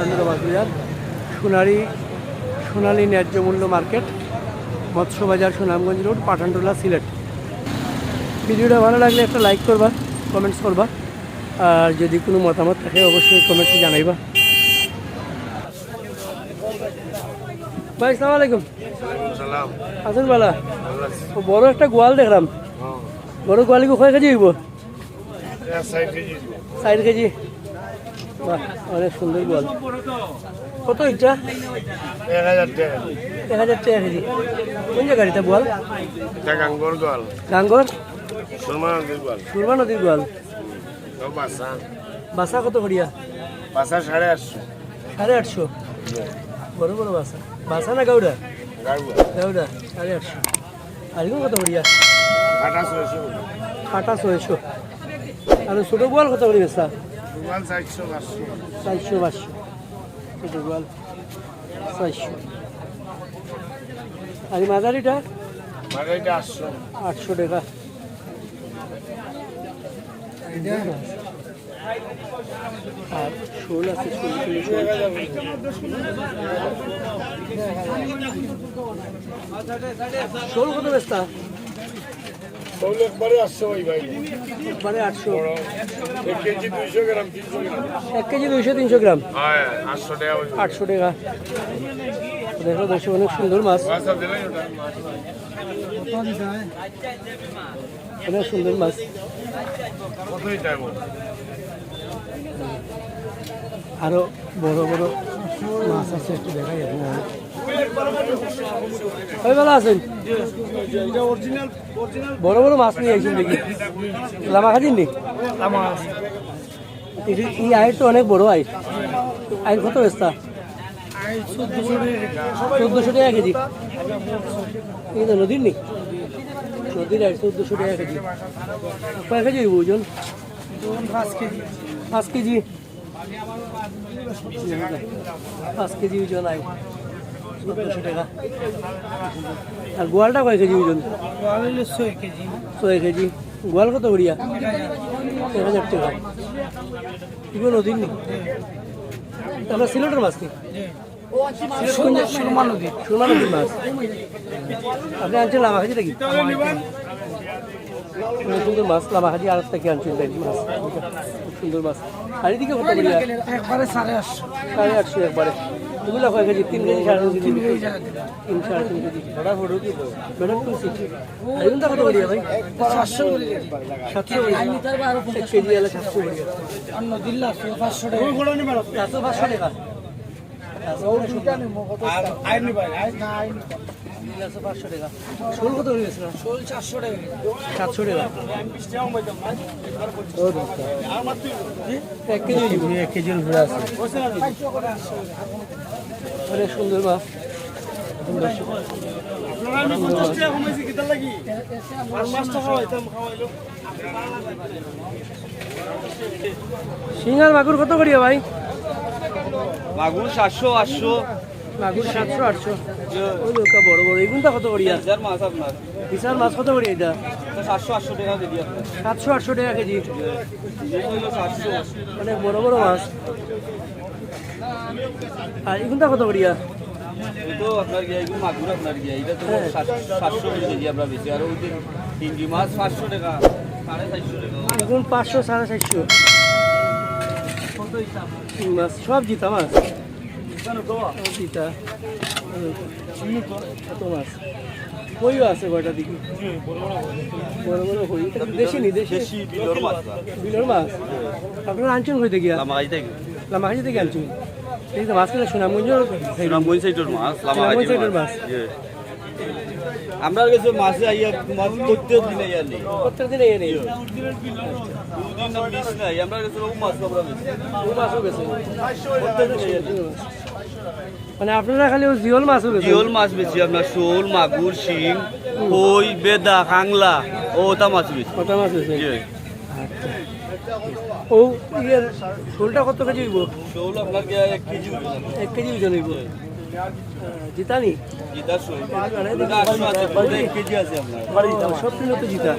পাঠানটোলা মাছ বাজার, সোনালী ন্যায্য মূল্য মার্কেট, মৎস্য বাজার, সুনামগঞ্জ রোড, পাঠানটোলা, সিলেট। ভিডিওটা ভালো লাগলে একটা লাইক করবা, কমেন্টস করবা, আর যদি কোনো মতামত থাকে অবশ্যই কমেন্টসে জানাইবা। ভাই আসসালামু আলাইকুম। আসুন বালা, বড় একটা গোয়াল দেখলাম, বড় গোয়ালিকে কয় কেজি হইব? 4 কেজি। বাহ, অনেক সুন্দর গোয়াল। কত ইচ্ছা? 1000 টাকা কেজি। কোন জায়গার এটা গোয়াল? গাঙ্গর গোয়াল। গাঙ্গর সুরমা নদীর গোয়াল। বাসা বাসা কত করিয়া? বাসা 850। 850? বড় বড় বাসা। বাসা না গাউডা? গাউডা 850। আর এগুলো কত করিয়া? 600। আর ছোট গোয়াল কত করি বেচা? 400-500। ছোট গোয়াল 400। আর মাঝারিটা? 800 টাকা। আর শোল আছে, শোল কত বেচতা? একবারে 800 ভাই। একবারে 800। 1 কেজি 200 গ্রাম 300 গ্রাম। 1 কেজি 200-300 গ্রাম। হ্যাঁ 800 টাকা। 800 টাকা। দেখো দর্শক, অনেক সুন্দর মাছ, অনেক সুন্দর মাছ। আরো বড় বড় মাছ আছে, একটু দেখাই আপনার। ভালো আছেন? বড় বড় মাছ নিয়ে আসছেন দেখি। লামা খাদিন নি? এই আয়ের তো অনেক বড় আয়। আয়ের কত বেচতা? 1400 টাকা কেজি। এই তো নদীর নি? নদীর আয় 1400 টাকা কেজি। কয় কেজি হইব ওজন? 5 কেজি। 5 কেজি ওজন আয়, 1400 টাকা। আর গোয়ালটা কয় কেজি ওজন? 6 কেজি। গোয়াল কত করিয়া? 1000 টাকা। এগুলো নদীর নি? আমরা সিলেটের মাছ নি? সুরমা নদীর মাছ। আপনি আনছেন লামাখাজি নাকি? সুন্দর মাছ, লামাখাজি আর থেকে আনছেন মাছ, খুব সুন্দর মাছ। আর এদিকে কত করিয়া? একবারে 850। 850 একবারে। এগুলো কয় KG? 3 KG, 3.5 KG. 3-3.5 KG. Madam তুলছি। আর এগুলো কত করিয়া ভাই? 700 করে। 700 করিয়া। 1 কেজি এলে 700 করিয়া। আর নদীর লাখ 500 টাকা। 500 টাকা। শোল কত করে গেছিল? শোল 400 টাকা। 700 টাকা। 1 কেজি 1 কেজি ঘুরে আছে। অনেক সুন্দর মাছ। শিঙার মাগুর কত করিয়া ভাই? মাগুর 700-800। মাগুর 700-800। ওই লোকটা বড় বড়। এগুনটা কত করিয়া? মাছ আপনার বিশাল মাছ কত করিয়া এটা? 700-800 টাকা কেজি আপনার। 700-800 টাকা কেজি। 700। অনেক বড় বড় মাছ। আর এগুনটা কত করিয়া? তো আপনার গিয়ে এগুলো মাগুর আপনার গিয়ে এটা তো 700 কেজি আমরা বেশি। আর ওই যে চিংড়ি মাছ 500 টাকা, 450 টাকা। এগুন 500-450। মাছ সব জিতা মাছ, জিতা। কত মাছ? কইও আছে কয়টা দিকে? বড় বড় কই। দেশি নি? দেশি বিলর মাছ। বিলর মাছ। আপনারা আনছেন কইতে গিয়া? লামাগাই থেকে। লামাখাজি থেকে আনছেন? এই তো মাছ কিনা সুনামগঞ্জ সাইডের মাছ, লামাগাই সাইডের মাছ। আমরা কাছে মাছে আইয়া মাছ প্রত্যেক দিন আইয়া নেই। প্রত্যেক দিন এই নেই? দুদিন না মিস নাই। আমরা কাছে ও মাছ আমরা বেশি। ও মাছও বেছে? প্রত্যেক দিন এই নেই? মানে আপনারা খালি ও জিওল মাছও বেছে? জিওল মাছ বেশি আপনার, শোল, মাগুর, শিং, কই, বেদা, কাংলা ও ওটা মাছ বেশি। ওটা মাছ বেছে? আচ্ছা। ও ইয়ের শোলটা কত কেজি হইব? শোল আপনার 1 কেজি। 1 কেজি ওজন হইব। জিতানি? জিতা শোল। 1 কেজি আছে আপনার। সব কিলো তো জিতা।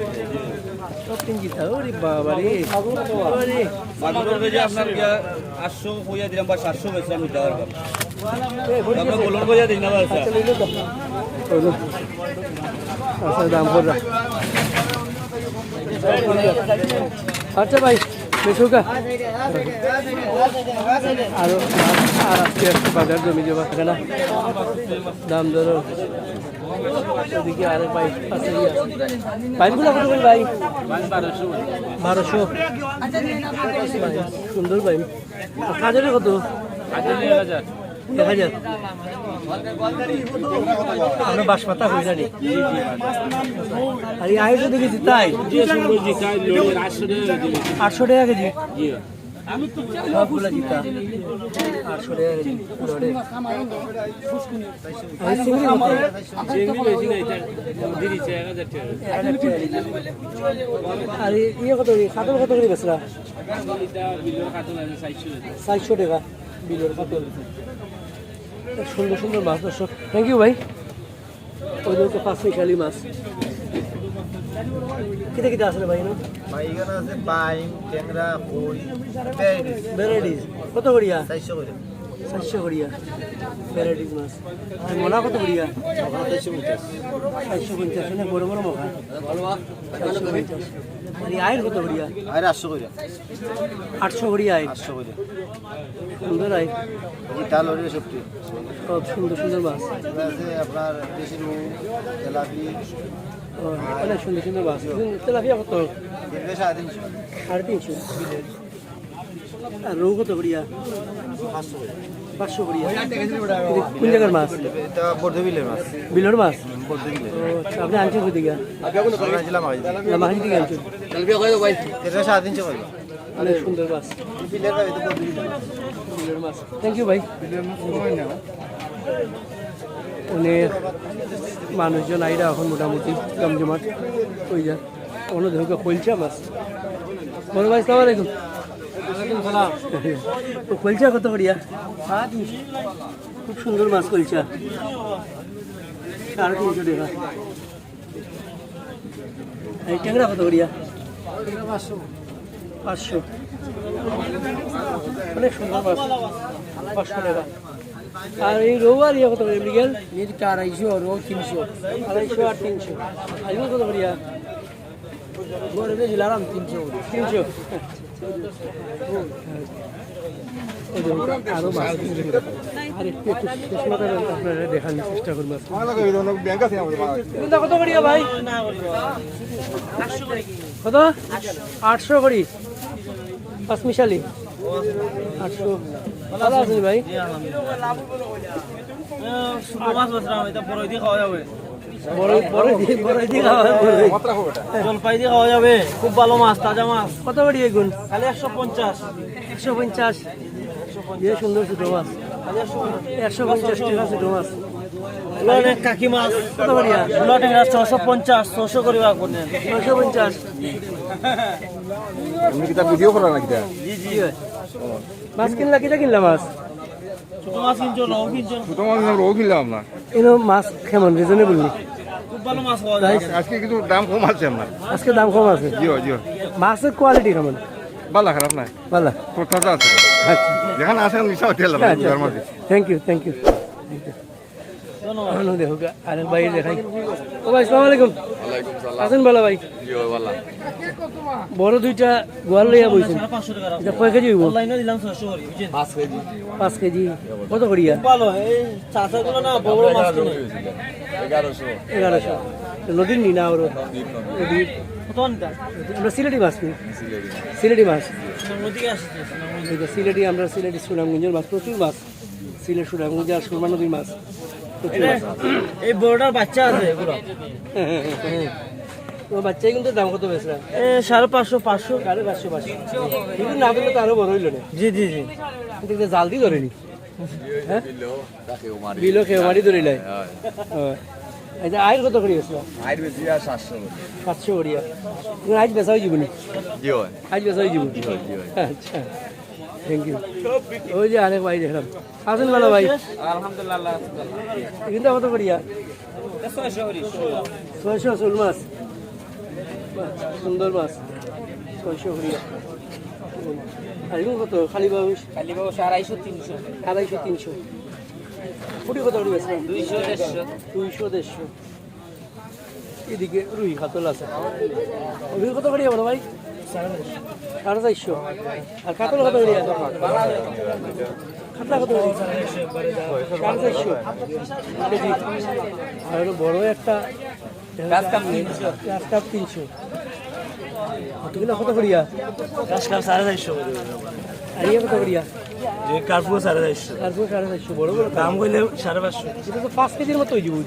সব কিনজিতা ওরে বাবা রে ওরে মাগুরের কেজি আপনার গিয়া 800 কইয়া দিলাম বা 700 বেচা আমি দেওয়ার কথা আমরা বলুন কইয়া দিই না বাসা আচ্ছা লইলো দাও ওই আচ্ছা দাম কররা আচ্ছা ভাই বেশুকা আর আজকে একটা বাজার জমি জমা থাকে না দাম ধরো ওদিকে আরেক বাইক আছে বাইকগুলো কত করে ভাই 1200 সুন্দর ভাই কাজের কত 1000 আমরা বাঁশপাতা হয়ে জানি আর এই আয়ুষ দেখেছি তাই 800 টাকা কেজি সবগুলো জিতা 800 টাকা কেজি আর ইয়ে কত কাতল কত করে বেচরা 400 টাকা বিলের কাতল সুন্দর সুন্দর মাছ দর্শক থ্যাংক ইউ ভাই ওদের তো পাঁচ মিশালি মাছ কিতে কিতে আসলে ভাই ভাই এখানে আছে বাইম ট্যাংরা কই ভ্যারাইটিস কত করিয়া 400 করে 400 করিয়া ভ্যারাইটিস মাছ আর মোনা কত করিয়া 450 না বড় বড় মোনা 450 আর এই আয়ের কত করিয়া আর 800 করে 800 করিয়া আয় 800 করে সুন্দর আয় এটা লরির সবটি সব সুন্দর সুন্দর মাছ আছে আপনার দেশি রু তেলাপি অনেক সুন্দর সুন্দর মাছ তেলাপিয়া কত 350 350 আর রৌ কত করিয়া 500 করিয়া কোন জায়গার মাছ এটা বর্ধবিলের মাছ বিলের মাছ বর্ধবিলের আপনি আনছেন কোথা থেকে ছিলাম আগে মাহিন থেকে আনছেন 350 করে অনেক সুন্দর মাছ বিলের ভাই এটা বর্ধবিলের বিলের মাছ থ্যাংক ইউ ভাই অনেক মানুষজন আইরা এখন মোটামুটি জমজমাট ওই যা অন্য ধরকে খোলছে মাছ বড় ভাই সালাম আলাইকুম তো খোলছা কত করিয়া খুব সুন্দর মাছ খোলছা 350 টাকা এই ট্যাংরা কত করিয়া 500 অনেক সুন্দর মাছ 500 টাকা আর এই রৌ আর ইয়ে কত করিয়া মৃগেল 250 রৌ 300 250 আর 300 আইব কত করিয়া গড়ে দিলাম 300 আরো মাছ আর একটু আপনারা দেখানোর চেষ্টা করবো কত করিয়া ভাই কত 800 করি 5 মিশালি 800 ভালো আছেন ভাই জলপাই দিয়ে খাওয়া যাবে খুব ভালো মাছ তাজা মাছ কত করি এগুন খালি 150 150 যে সুন্দর ছোট মাছ 150 টাকা ছোট মাছ অনেক কাকি মাছ কত করিয়া ষোলো টাকা 650 600 করে করলেন 950 তুমি কি তা ভিডিও করা নাকি জি জি মাছ কিনলা কিটা কিনলা মাছ ছোট মাছ কিনছো রৌ কিনছো তোমার রোগ কিনলাম না এনো মাছ কেমন রিজনেবল খুব ভালো মাছ পাওয়া যায় আজকে কিন্তু দাম কম আছে আপনার আজকে দাম কম আছে জিও জিও মাছের কোয়ালিটি কেমন ভালো খারাপ নাই ভালো কথা আছে আচ্ছা যেখানে আসেন নিশা হোটেল থ্যাংক ইউ দেখো আরেক ভাই দেখাই ও ভাই আসসালামু আলাইকুম আছেন ভালো ভাই বড় দুইটা গোয়াল লইয়া বইছেন 500 টাকা এটা কয় কেজি হইব অনলাইনে দিলাম 600 করে বুঝছেন 5 কেজি কত করিয়া ভালো এই চাচাগুলো না বড় বড় মাছ কিনে 1100 নদীর নি না ওর নদীর কত আনতা আমরা সিলেটি মাছ নিই সিলেটি মাছ নদীকে আসছে এটা সিলেটি আমরা সিলেটি সুনামগঞ্জের মাছ প্রচুর মাছ সিলেট সুনামগঞ্জ আর সুরমা নদীর মাছ প্রচুর মাছ এই বড়টার বাচ্চা আছে এগুলো ও বাচ্চা কিন্তু দাম কত বেশি এ 550 500 550 কিন্তু না দিলে তো আরো বড় হইল না জি জি জি কিন্তু জাল দিয়ে ধরেনি হ্যাঁ বিলো খেয়ে মারি ধরে লাই আচ্ছা আয়ের কত করি আসলো আইর বেশি 700 700 করিয়া আজ বেচা হয়ে যাবনি জিও আজ বেচা হয়ে যাব আচ্ছা থ্যাংক ইউ ওই যে আরেক ভাই দেখলাম আসেন ভালো ভাই আলহামদুলিল্লাহ কিন্তু কত করিয়া 600 শোল মাছ সুন্দর মাছ 600 করিয়া আর এগুলো কত খালি বাবুস খালি বাবু 250 300 250 300 ফুটি কত করে বেচবেন 200 150 200 150 এদিকে রুই কাতল আছে রুই কত করিয়া বলো ভাই 450 আর কাতল কত করিয়া কাতলা কত করিয়া 450 কেজি আর হলো বড় একটা গাছ কাপ 300 কতগুলো কত করিয়া গাছ কাপ 450 আর ইয়ে কত করিয়া যে কার্পু 450 তারপর 450 বড় বড় দাম কইলে 550 এটা তো 5 কেজির মতো হয়ে যাবে ওই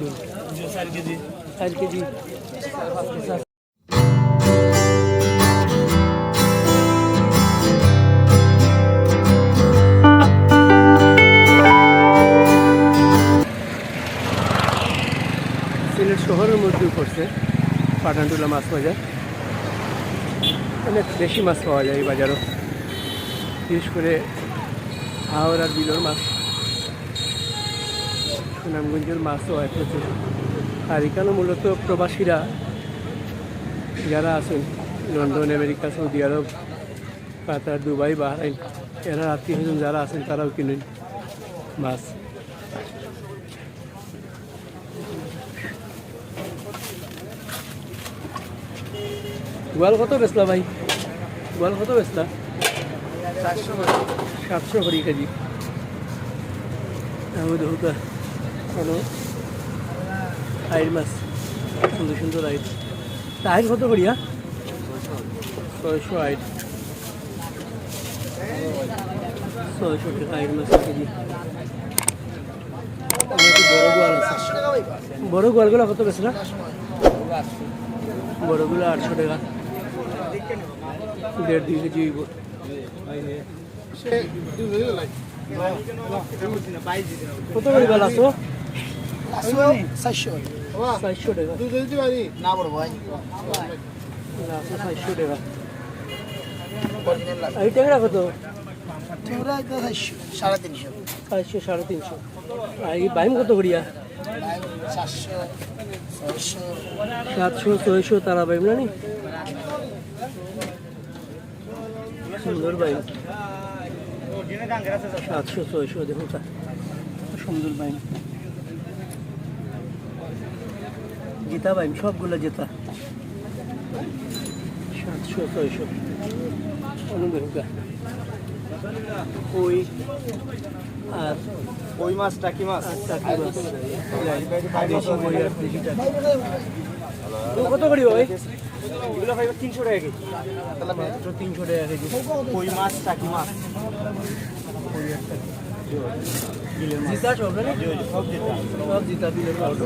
4 কেজি 4 কেজি সিলেট শহরের মধ্যে পড়ছে পাঠানটুলা মাছ বাজার অনেক বেশি মাছ পাওয়া যায় এই বাজারও বিশেষ করে হাওড় আর বিলোর মাছ সুনামগঞ্জের মাছও হয় প্রচুর আর এখানে মূলত প্রবাসীরা যারা আছেন লন্ডন আমেরিকা সৌদি আরব কাতার দুবাই বাহরাইন এরা আত্মীয় স্বজন যারা আছেন তারাও কিনেন মাছ গোয়াল কত বেচলা ভাই গোয়াল কত বেচলা 700 করি কেজি দেখুকা কোনো আইর মাছ সুন্দর সুন্দর আইর আইর কত করিয়া 600 আইর 600 টাকা আইর মাছ কেজি বড় গোয়াল আছে বড় গোয়ালগুলো কত বেচলা বড়গুলো 800 টাকা 1.5-2 কেজি হইব কত করে গেল আসো 400 টাকা না বড় ভাই 400 টাকা এই টাকা কত তোরা 350 400 350 আর এই বাইম কত করিয়া 700 600 তারা বাইম না নি সুন্দর বাইম 700 600 দেখো তা সুন্দর বাইম জিতা বাইম সবগুলো জেতা 700 600 অনুদেহুকা ওই আর ওই মাছ টাকি মাছ টাকি মাছ দেশি কই আর দেশি টাকি কত করি ভাই এগুলো ভাই 300 টাকা কেজি তাহলে মাত্র 300 টাকা কেজি ওই মাছ টাকি মাছ জিতা সব না সব জিতা বিলের মাছ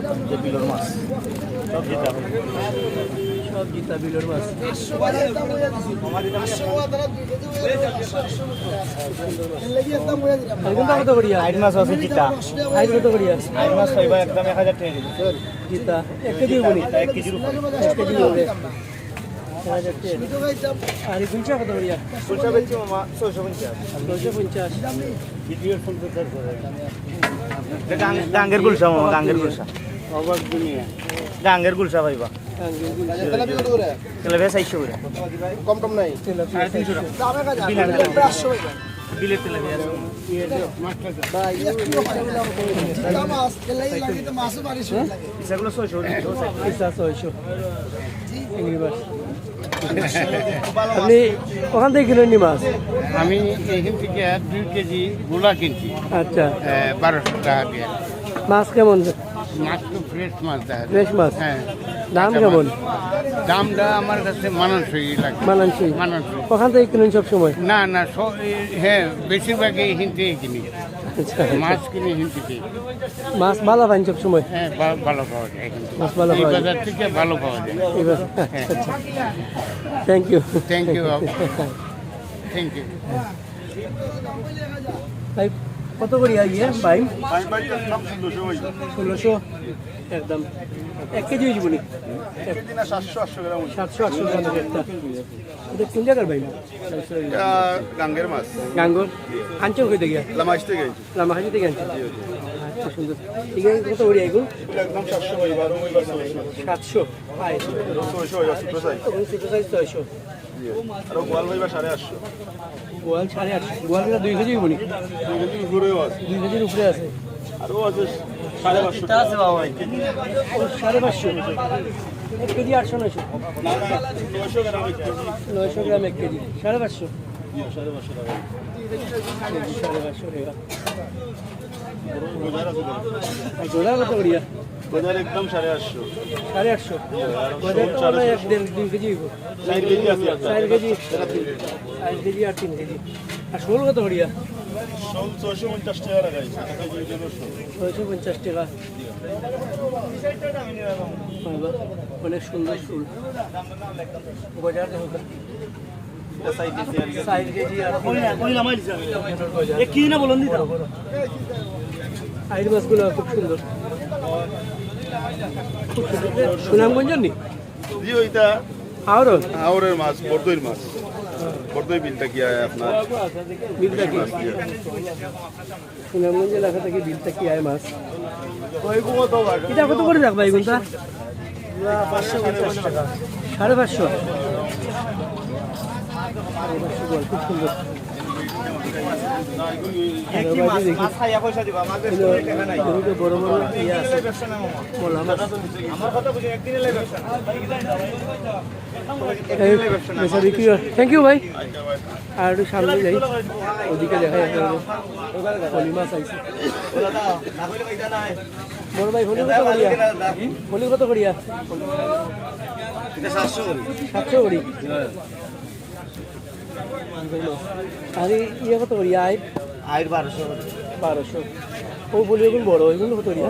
বিলর মাছ সব যেটা সব জিতা বিলের মাছ এখন কত করিয়া আইড মাছ আছে জিতা আইস কত করিয়া আইড মাছ পাইবা একদম 1000 টাকা কেজি জিতা 1 কেজি বলি 1 কেজির উপরে 1 কেজি হবে আর এই গুলচা কত করিয়া ফুলটা বেচছি মামা 650 250 ভিডিওর ফুল প্রচার করে গাঙ্গের গুলশা মামা গাঙ্গের গুলশা অবাক দুনিয়া গাঙ্গের গুলশা পাইবা তেলাপিয়া তাহলে বেশ 400 করে কম কম নাই 350 বিলের তেলাপিয়া ইসাগুলো 600 আপনি ওখান থেকে কিনেন নি মাছ আমি এইখান থেকে 2 কেজি গোলা কিনছি আচ্ছা 1200 টাকা দিয়ে মাছ কেমন মাছ তো ফ্রেশ মাছ দেখা যায়। ফ্রেশ মাছ হ্যাঁ দাম কেমন দামটা আমার কাছে মানানসই লাগে মানানসই মানানসই ওখান থেকে কিনেন সব সময় না না হ্যাঁ বেশিরভাগই এইখান থেকে কিনি আচ্ছা মাছ কিনি এইখান থেকে মাছ ভালো পান সব সময় হ্যাঁ ভালো পাওয়া যায় এখান থেকে। মাছ ভালো এই পাওয়া যায় বাজার থেকে ভালো পাওয়া যায় এবার আচ্ছা thank you Thank you. Thank you ভাই কত করি ইয়ে ভাই 1600 একদম 1 কেজি হয়ে যাবনি 700-800 গ্রাম একটা এটা কোন জায়গার ভাই গাঙ্গের মাছ গাঙ্গর আঞ্চল কই থেকে লামাইশ থেকে লামাহাজি থেকে আনছি আচ্ছা আচ্ছা সুন্দর ঠিক আছে কত করি এগুলো একদম 700 করে 700 আয় 600 হয়ে যাচ্ছে প্রাইস এবং ছোটো সাইজ 600 আর গোয়াল ভাইবা 850 গোয়াল 850 গোয়ালটা 2 কেজি বনি 2 কেজি ঘুরেও আছে 2 কেজির উপরে আছে আর ও আছে 550 আছে বাবা 550 1 কেজি 800 900 900 গ্রাম 1 কেজি 900 গ্রাম 1 কেজি 550 550 টাকা 550 টাকা বাজার আছে আর গোলা কত করিয়া বাজার একদম 850 850 বাজার তো আমরা 1.5 কেজি 4 কেজি আছে 4 কেজি 4 কেজি আর 3 কেজি আর শোল কত করিয়া 650 টাকা লাগাইছে কেজি জন্য 650 টাকা বাবা, অনেক সুন্দর ফুল বাজার দেখো 4 কেজি আর কি না বলুন দিতা আইর মাছগুলো খুব সুন্দর খুব সুন্দর সুনামগঞ্জের নি জি ওইটা আরও আওরের মাছ বড়দইর মাছ বড়দই বিলটা কি আয় আপনার বিলটা কি সুনামগঞ্জ এলাকা থেকে বিলটা কি আয় মাছ এটা কত করে রাখবা এগুনটা 550 টাকা 550 খুব সুন্দর বড় বড় ইয়ে আছে বলা মাছ থ্যাংক ইউ ভাই আর একটু সামনে যাই ওদিকে দেখা যাচ্ছে হলি মাছ আইছে বড় ভাই হলি কত করিয়া হলি কত করিয়া 700 করি আর ইয়ে কত করিয়া আইর 1200 1200 ও বলি এখন বড় এগুলো কত করিয়া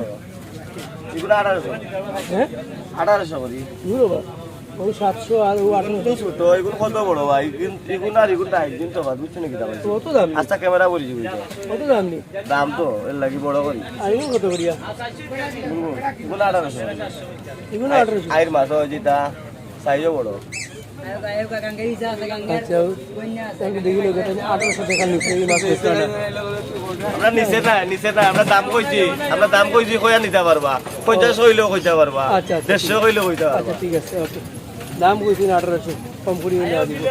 এগুলো 1800 হ্যাঁ 1800 করি বুঝলো বা ওই 700 আর ও 800 ছোট এগুলো কত বড় ভাই এগুলো আর এগুলো একদিন তো ভাই বুঝছো নাকি দাম কত দাম আচ্ছা ক্যামেরা বলি কত দাম নি দাম তো এর লাগি বড় করি আর এগুলো কত করিয়া এগুলো 1800 এগুলো 1800 আইর মাছ হয় যেটা সাইজও বড় আচ্ছা তাহলে দেখি লোক 1800 টাকা নিচে এই মাছ বেচতে না আমরা নিচে না আমরা দাম কইছি কইয়া নিতে পারবা 50 হইলেও কইতে পারবা আচ্ছা, আচ্ছা, 150 হইলেও কইতে পারবা আচ্ছা ঠিক আছে ওকে দাম কইছি 1800 কম করি হলে দিব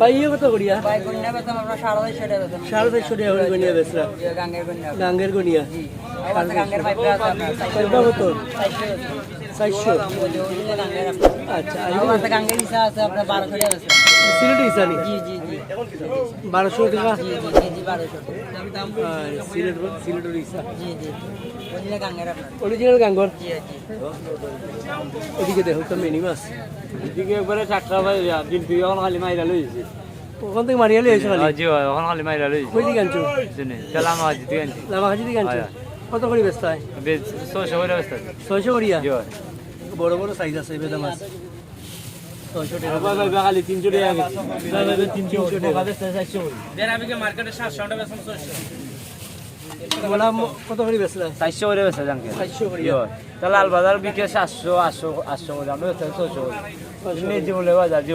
ভাই ইয়ে কত করিয়া 450 টাকা হলে গনিয়া বেচরা গাঙ্গের গনিয়া কত কত 400 আচ্ছা সিলেটি ইসানি 1200 টাকা সিলেটের ইসা অরিজিনাল গাঙ্গর ওদিকে দেখো তো মিনি মাছ এদিকে একবারে টাটকা ভাই দিন তুই এখন খালি মাইরা লইছি ওখান থেকে মারিয়া লিয়েছো খালি জি এখন খালি মাইরা লইছি কই দিকে আনছো শুনে তালা মাছ দিতে আনছি লামাখাজি দিকে আনছো কত করে ব্যস্ত হয় 600 করে বস্তা 600 করিয়া জি বড় বড় সাইজ আছে বেদা মাছ 600 টাকা ভাই ভাই খালি 300 টাকা গেছে ভাই ভাই 300 টাকা বেচতে 400 দেন আমি মার্কেটে 700 টাকা বেচন 600 বলা কত করে বেচলা 400 করে বেচা জানকে 400 করিয়া তা লাল বাজার বিকে 700 800 করে আমরা বেচতে 600 নেই বলে বাজার জি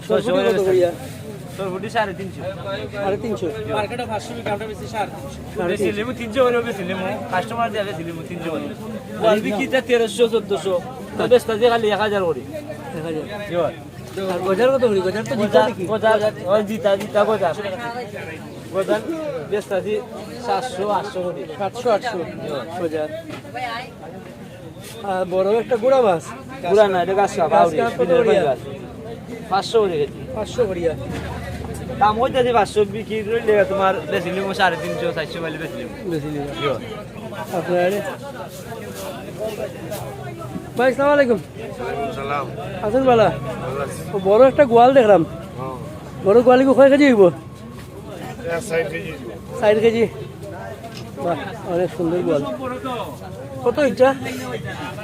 600 করে কত করিয়া তোর ফুটি 350 আর 300 মার্কেটে 500 বিকে আমরা বেশি 350 বেশি 350 লিমু 300 করে বেশি লিমু কাস্টমার দিয়ে বেশি লিমু 300 করে ওয়াল বিকিটা 1300 1400 তো বেচতে যে খালি 1000 করে 1000 জি আর গজার কত করি গজার তো জিতা নাকি বাজার ওই জিতা বাজার বাজার বেচতে 700 800 করে 700 800 গজার আর বড় একটা গুড়া মাছ পুরা না এটা গাছ বাউরি গাছ কত করিয়া? 500 করে কেজি 500 করিয়া দাম হইতাছে 500 বিক্রি রইলে তোমার বেশি লিমু 350 400 মাইলে বেশি লিমু বেশি নিবা আপনার ভাই আসসালামু আলাইকুম সালাম আসুন বালা ও বড় একটা গোয়াল দেখলাম বড় গোয়ালি কয় কেজি হইব 60 কেজি বাহ অনেক সুন্দর গোয়াল কত ইচ্ছা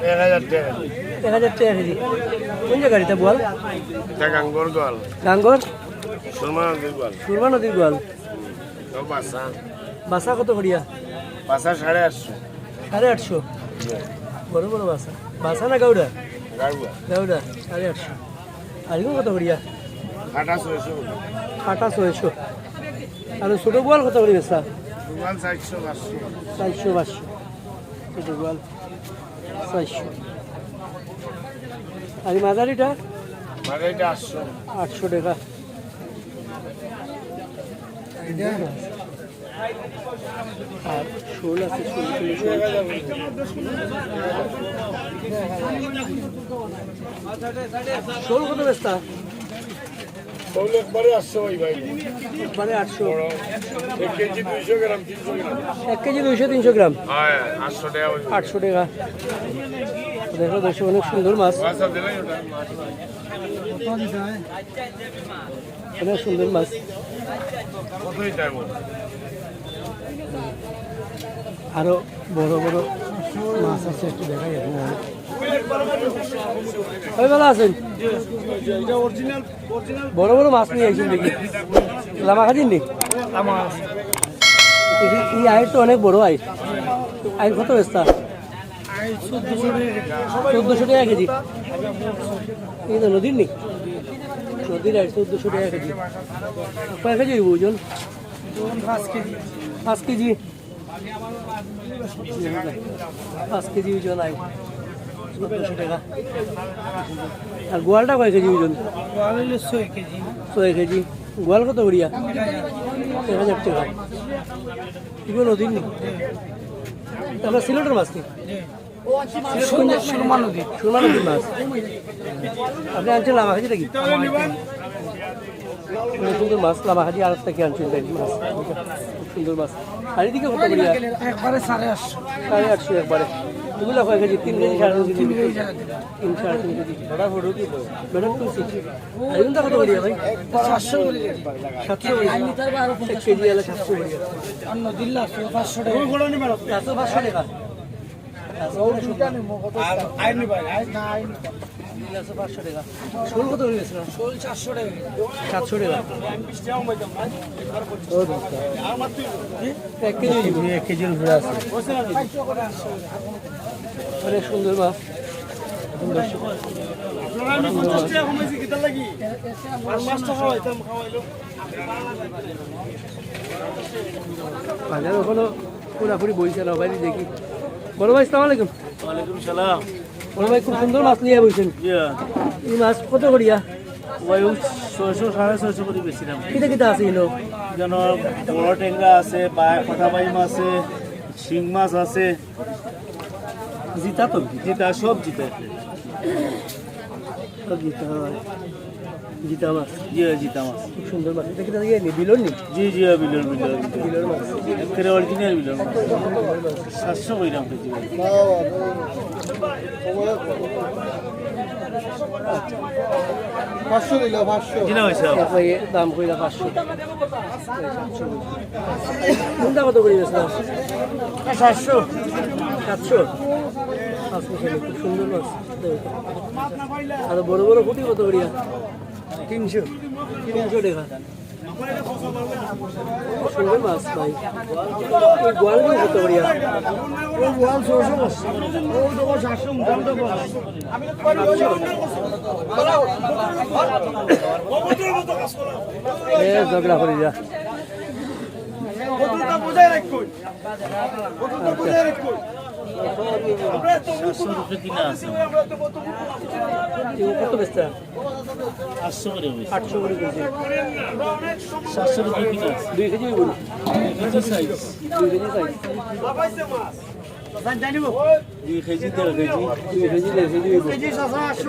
1000 টাকা 1000 টাকা কেজি কোন জায়গার এটা গোয়াল গাঙ্গর গোয়াল গাঙ্গর সুরমা নদীর গোয়াল সুরমা নদীর গোয়াল তো বাসা বাসা কত করিয়া বাসা 850 850 বড় বড় বাসা বাসা না গাউডা গাড়ুয়া গাউডা 850 আর এগুলো কত করিয়া 800 কাটা 600 আর ছোট গোয়াল কত করি বেচা গোয়াল 400 500 400 500 ছোটো গোয়াল 400 আর এই মাঝারিটা মানে এটা 800 800 টাকা আর শোল আছে শোল কত বেস্তা তাহলে একবারে 800 ভাই মানে 800 1 কেজি 200 গ্রাম 300 গ্রাম 1 কেজি 200-300 গ্রাম হ্যাঁ 800 টাকা 800 টাকা দেখো দর্শক অনেক সুন্দর মাছ আচ্ছা দিলাই ওটা অনেক সুন্দর মাছ কতই চাইব আরো বড় বড় মাছ আছে একটু দেখাই এখন ওই ভালো আছেন বড় বড় মাছ নিয়ে আসছেন দেখি লামা খাদিন নি এই আয়ের তো অনেক বড় আয়ের আয়ের কত বেস্তা 1400 টাকা কেজি এই তো নদীর নি নদীর আয়ের 1400 টাকা কেজি কয় কেজি ওজন 5 কেজি 5 কেজি ওজন আয় 1400 টাকা আর গোয়ালটা কয় কেজি ওজন 6 কেজি গোয়াল কত করিয়া 1000 টাকা এগুলো নদীর নি আমরা সিলেটের মাছ নি সুরমা নদীর মাছ আপনি আনছেন লামাখাজি নাকি অনেক সুন্দর মাছ লামাখাজি আর থেকে আনছেন মাছ খুব সুন্দর মাছ আর এদিকে কত করিয়া একবারে 850 850 একবারে এগুলো কয় কেজি 3 কেজি 3.5 কেজি 3-3.5 কেজি বড় বড় কি বড় তুলছি আর এগুলো কত করিয়া ভাই 700 করে 700 1 কেজি হলে 700 করিয়া অন্য দিল্লা 500 টাকা ওই ঘোড়া নিবা 500 টাকা আর আইনি ভাই না আইনি 500 টাকা শোল কত করে গেছিল শোল 400 টাকা 700 টাকা ও দোস্ত 1 কেজি দিব 1 কেজির উপরে আছে অনেক সুন্দর মাছ বাজার ওখানে পুরাপুরি বইছে না বাইরে দেখি বড় ভাই আসসালামু আলাইকুম ওয়ালাইকুম সালাম বড় ভাই খুব সুন্দর মাছ নিয়ে বইছেন এই মাছ কত করিয়া ওই 600 650 করে বেশিলাম কিতা কিতা আছে এলো যেন বড় টেঙ্গা আছে পাটাবাই মাছ আছে শিং মাছ আছে জিতা তো জিতা সব জিতে সব জিতা হয় জিতা মাছ জি জিতা মাছ খুব সুন্দর মাছ এটা কিতা দিয়ে নি বিলন নি জি জি বিলর বিলর মাছ একেবারে অরিজিনাল বিলর 700 কইরাম কেজি 500 দিলো 500 জিনা হইছে তারপরে দাম কইলা 500 কোনটা কত করে বেচলা 700 খুব সুন্দর মাছ আর বড় বড় ফুটি কত করিয়া 300 টাকা সুন্দর মাছ ভাই এই গোয়ালগুলো কত করিয়া গোয়াল 600 ঝগড়া করি যা কিনা আছে কত বেচতা 800 করে 800 করে কেজি 700 টাকা কিনা আছে 2 কেজি বলি 2 KG size 2 KG size 2 KG 1.5 KG 2 KG 1.5 KG 1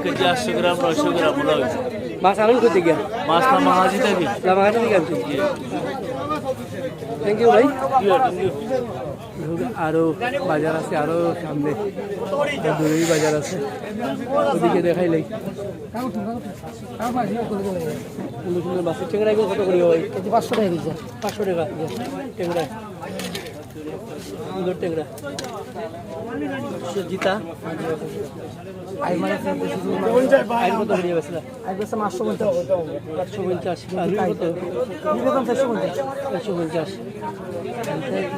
KG 800 গ্রাম 900 গ্রাম বলা হয়েছে মাছ আনন্দ করতে গিয়া মাছ না মাহাজি থাকি লামাঘাটা থেকে আনছি থ্যাংক ইউ ভাই আরো বাজার আছে আরো সামনে দূরেই বাজার আছে ওদিকে দেখাইলাই সুন্দর সুন্দর মাছের টেংরা এগুলো কত করি হয় 500 টাকা কেজি 500 টাকা টেংরা সুন্দর টেংরা জিতা আই মানে আই কত করি বেসলা আই বেসা 850 আর কত নিবেদন 450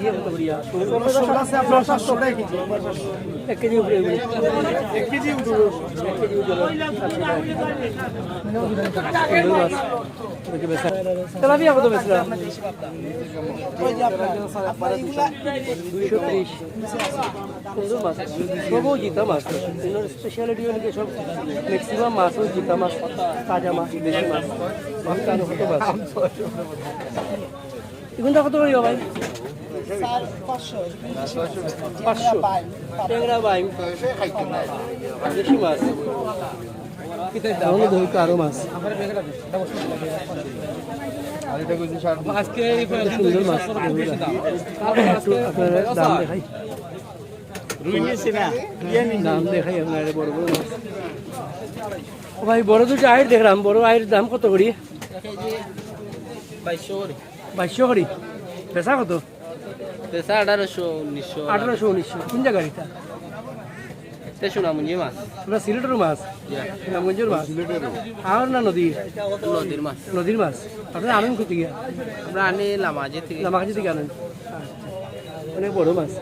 ये कत बढ़िया 700 টাকা কেজি 1 কেজি উপরে 1 কেজি উপরে 1 কেজি উপরে তেলাপিয়া কত বেচলা 230 সুন্দর মাছ সবও জিতা মাছ এর স্পেশালিটি হলো সব ম্যাক্সিমাম মাছ হলো জিতা মাছ তাজা মাছ দেশি মাছ কালো কত মাছ এগুলো কত করি ভাই 500 ট্যাংরা বাইম দেশি মাছ তাহলে ধরতো আরো মাছ সুন্দর মাছ আপনারা দাম দেখাই দাম দেখাই আপনার বড় বড় মাছ ও ভাই বড় দুটো আয়ের দেখলাম বড় আয়ের দাম কত করি 2200 করি পেশা কত পেশা 1800 1800 কোন জায়গার এটা সোনামুঞ্জি মাছ আমরা সিলেটের মাছ সুনামগঞ্জের মাছ আর না নদীর নদীর মাছ আপনারা আনেন কোথা থেকে আমরা আনি লামাজি থেকে লামাকাজি থেকে আনেন অনেক বড় মাছ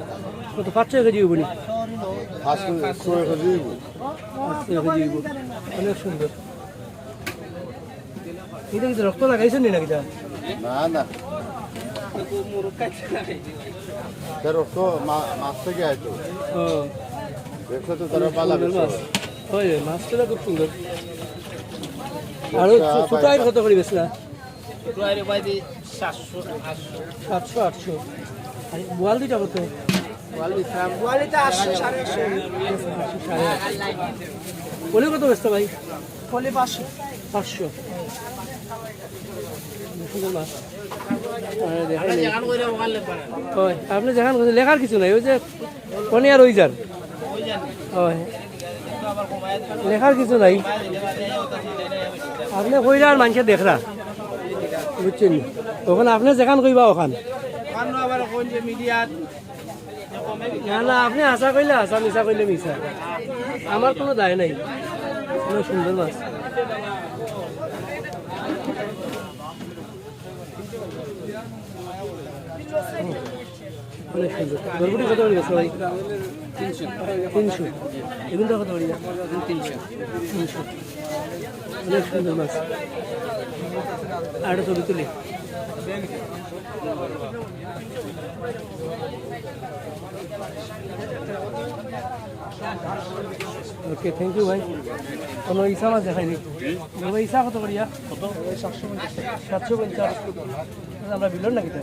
কত 500 কেজি হবনি 500 কেজি হইব অনেক সুন্দর এটা কি রক্ত লাগাইছেন নাকি এটা না রক্ত মাছ থেকে আইতো ও দেখছো তো তারা পালা মাছ ওই মাছটা খুব সুন্দর আর ছোট আইর কত করে বেশ না 700 800 আর বোয়াল দিটা কত বলে কত বেচতে ভাই বলে 500 সুন্দর মাছ আপনি যেখান লেখার কিছু নাই ওই যে কোনে আর ওই যান লেখার কিছু নাই আপনি কইরা আর মানুষের দেখরা বুঝছেন ওখানে আপনি যেখান কইবা ওখান না না আপনি আশা কইলে আশা মিশা কইলে মিশা আমার কোনো দায় নাই অনেক সুন্দর মাছ অনেক সুন্দর গরগুটি কত করে গেছে ভাই 300 এগুলো কত করে 300 অনেক সুন্দর মাছ আর ছবি তুলি ওকে থ্যাংক ইউ ভাই কোনো ইসা মাছ দেখাইনি ভাই ইসা কত করিয়া 750 আমরা বিলন নাকি তা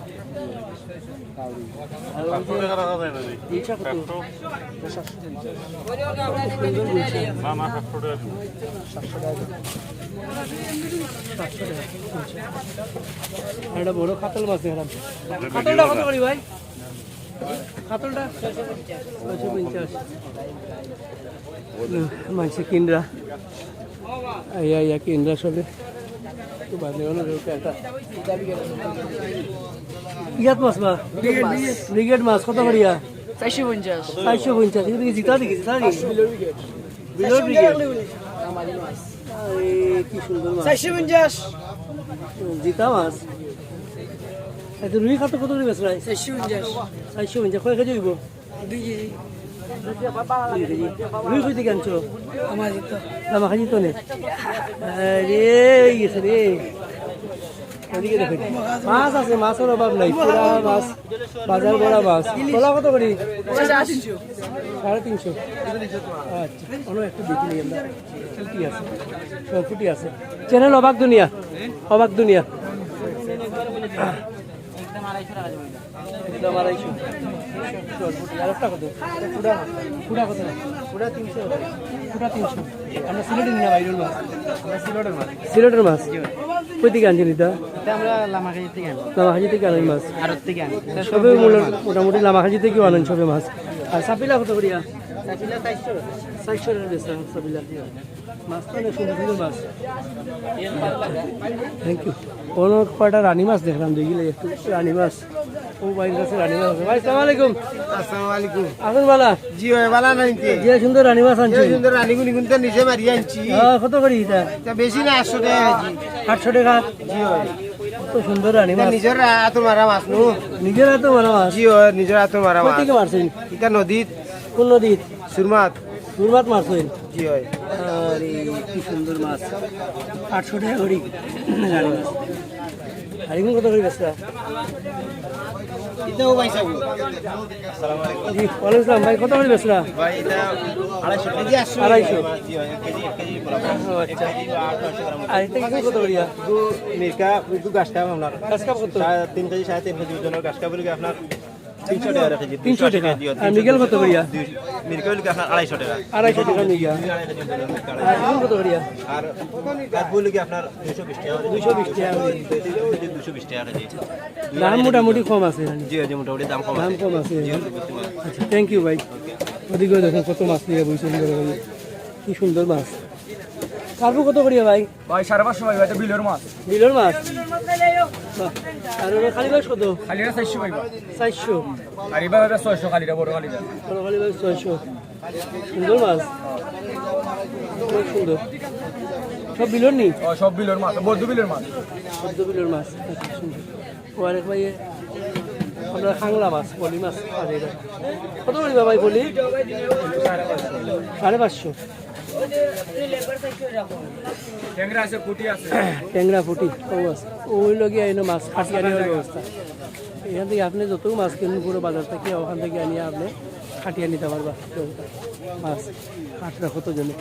ইসা কত একটা বড় কাতল মাছ দেখলাম কাতলটা কত করি ভাই কাতলটা 650 মানুষে কিনরা আইয়া কিনরা সবে তো বাদে একটা ইয়াত মাছ বা ব্রিগেড মাছ কত করিয়া 450 কিন্তু জিতা দেখি বিলোর ব্রিগেড কি সুন্দর মাছ 450 জিতা মাছ এত রুই খাতো কত করে বেশ রাই 450 কয় কেজি হইব 2 কেজি রুই কই থেকে আনছো আমার জিতো লামাখাজি তো নে আরে ইয়েছে রে ওদিকে দেখেন মাছ আছে মাছের অভাব নাই পুরা মাছ বাজার বড়া মাছ তোলা কত করি 350 আচ্ছা অন্য একটু দেখি আমরা ফুটি আছে ফুটি আছে চ্যানেল অবাক দুনিয়া একদম 250 আর একটা কত ফুটা কত ফুটা 300 আমরা সিলেটের না বাইরের মাছ সিলেটের মাছ কই থেকে আনছেন এটা আমরা লামাখাজি থেকে আনি মাছ সবে মোটামুটি লামাখাজি থেকেও আনেন সবে মাছ আর সাপিলা কত করিয়া 400 সাপিলা মাছ তো অনেক সুন্দর সুন্দর মাছ থ্যাংক ইউ কোনো কয়টা রানী মাছ দেখলাম দেখিলে একটু রানী মাছ ও ভাইয়ের কাছে রানী মাছ আছে ভাই আসসালামু আলাইকুম আসুন বালা জি হয় বালা নাই যে সুন্দর রানী মাছ আনছি সুন্দর রানী গুনি গুনতে নিচে মারি আনছি কত করি এটা বেশি না 800 টাকা কেজি 800 টাকা জি হয় কত সুন্দর রানী মাছ নিজের হাত মারা মাছ নো নিজের হাতে মারা মাছ জি হয় নিজের হাত মারা মাছ থেকে মারছেন এটা নদীত কোন নদীত সুরমাত মারছেন জি হয় আরে কি সুন্দর মাছ 800 টাকা করি রানী মাছ আর এগুলো কত করে বেচা এটাও পয়সা জি ওয়ালাইকুম আসসালাম ভাই কত করে বেচরা ভাই এটা 250 কেজি 800 250 জি ভাই 1 কেজি 1 কেজি ও আচ্ছা আর এটা কি কত করিয়া মির্কা একটু গাছ খাম আপনার গাছ কাপ কত 3 কেজি 3.5 কেজি ওজনের গাছ খাব বলি আপনার 300 টাকা কেজি 300 টাকা আর মিগেল কত করিয়া মির্কা বলি আপনার 250 টাকা 250 টাকা মিগা আর এখন কত করিয়া আর কাঠ বলি কি আপনার 220 টাকা 220 টাকা 220 টাকা কেজি দাম মোটামুটি কম আছে জি জি মোটামুটি দাম কম দাম আছে কম আছে আচ্ছা থ্যাংক ইউ ভাই ওদিকে দেখুন কত মাছ নিয়ে বইছেন কি সুন্দর মাছ কার্পু কত করিয়া ভাই ভাই 550 ভাই এটা বিলের মাছ বিলের মাছ বাহ। আর ওরা খালি মাছ কত খালিটা 400 ভাই 400 আর এবার 600 খালিটা বড় খালিটা বড় খালি মাছ 600 সুন্দর মাছ খুব সুন্দর সব বিলের নি ও সব বিলের মাছ বড় বিলের মাছ সদ্য বিলের মাছ আচ্ছা সুন্দর ও আরেক ভাই আমরা খাংলা মাছ পলি মাছ আর এটা কত করিবা ভাই পলি 550 ট্যাংরা আছে কুটি আছে ট্যাংরা ফুটি ও আছে ওই লগে আইনো মাছ খাটিয়ে নেওয়ার ব্যবস্থা এখান থেকে আপনি যত মাছ কিনুন পুরো বাজার থেকে ওখান থেকে আনিয়ে আপনি খাটিয়ে নিতে পারবা মাছ কাঠরা কতজনে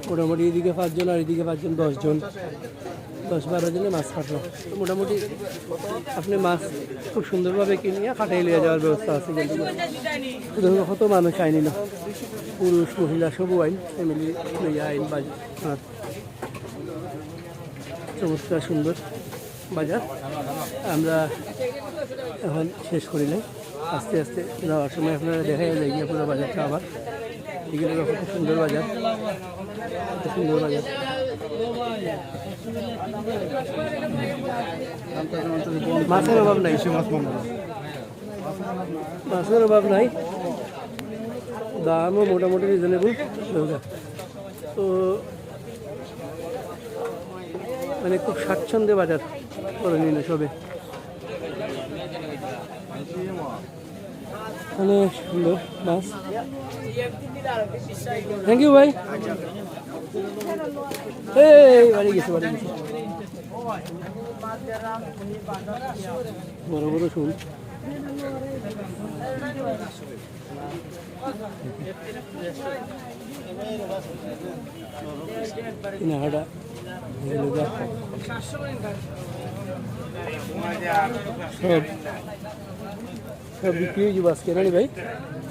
মোটামুটি এদিকে 5 জন আর এদিকে 5 জন 10 জন 10-12 জনে মাছ কাটলো তো মোটামুটি আপনি মাছ খুব সুন্দরভাবে কিনিয়ে খাটাই লিয়ে যাওয়ার ব্যবস্থা আছে কিন্তু ধরুন কত মানুষ আইনি না পুরুষ মহিলা সবু আইন ফ্যামিলি লইয়া আইন বাজার আর চমৎকার সুন্দর বাজার আমরা এখন শেষ করিলে আস্তে আস্তে যাওয়ার সময় আপনারা দেখা যায় গিয়ে পুরো বাজারটা আবার এগুলো কত সুন্দর বাজার কত সুন্দর বাজার মাছের অভাব নাই মাছের অভাব নাই দামও মোটামুটি রিজনেবল তো মানে খুব স্বাচ্ছন্দ্যে বাজার করে নিল সবে অনেক সুন্দর মাছ থ্যাংক ইউ ভাই এই বাড়ি গেছে বড় বড় শুন কেনাকাটা সব বিক্রি হয়ে যাবো আজকে নানি ভাই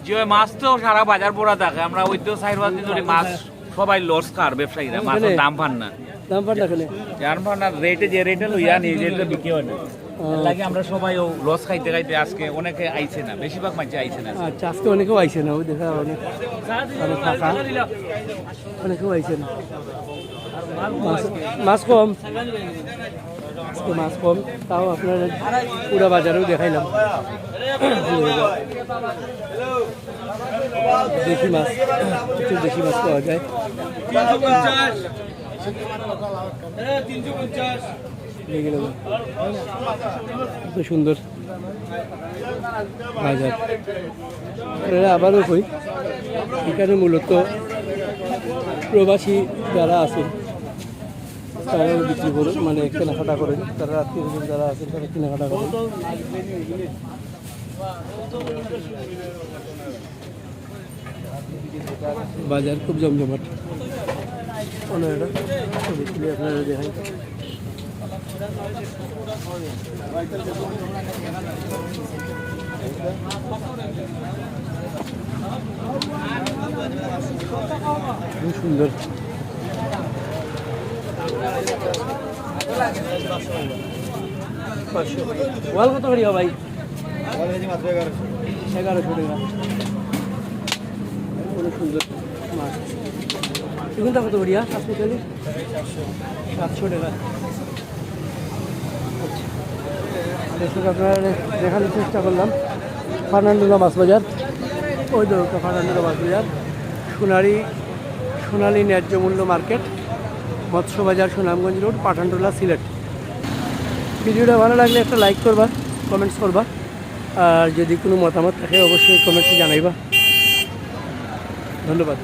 যে মাছ তো সারা বাজার পড়া থাকে আমরা ওই তো 4-5 দিন ধরে মাছ সবাই লস খার ব্যবসায়ীরা মাছের দাম পান না দাম পান না কেন দাম পান না রেটে যে রেটে লইয়া নিয়ে যেটা বিক্রি হয় না লাগে আমরা সবাই লস খাইতে খাইতে আজকে অনেকে আইছে না বেশিরভাগ মাছ আইছে না আচ্ছা আজকে অনেকেও আইছে না ওই দেখা অনেক অনেক ফাঁকা অনেকেও আইছে না মাছ কম আজকে মাছ কম তাও আপনার পুরা বাজারেও দেখাইলাম দেশি মাছ প্রচুর দেশি মাছ পাওয়া যায় কত সুন্দর বাজার আবারও কই এখানে মূলত প্রবাসী যারা আছেন তারাও বিক্রি করে মানে কেনাকাটা করেন তারা আত্মীয় যারা আছেন তারা কেনাকাটা করেন বাজার খুব জমজমাট ওনারা ছবি তুলে আপনারা দেখাই খুব সুন্দর ওয়াল কত করি ভাই 1100 টাকা কোনো সুন্দর মাছ এগুলো কত করিয়া 700 টাকা দর্শক আপনারা দেখানোর চেষ্টা করলাম ফার্নান্ডুলা মাছ বাজার ওই দরকার ফার্নান্ডুলা মাছ বাজার সোনালী ন্যায্য মূল্য মার্কেট মৎস্য বাজার সুনামগঞ্জ রোড পাঠানটোলা সিলেট ভিডিওটা ভালো লাগলে একটা লাইক করবা কমেন্টস করবা আর যদি কোনো মতামত থাকে অবশ্যই কমেন্টসে জানাইবা ধন্যবাদ।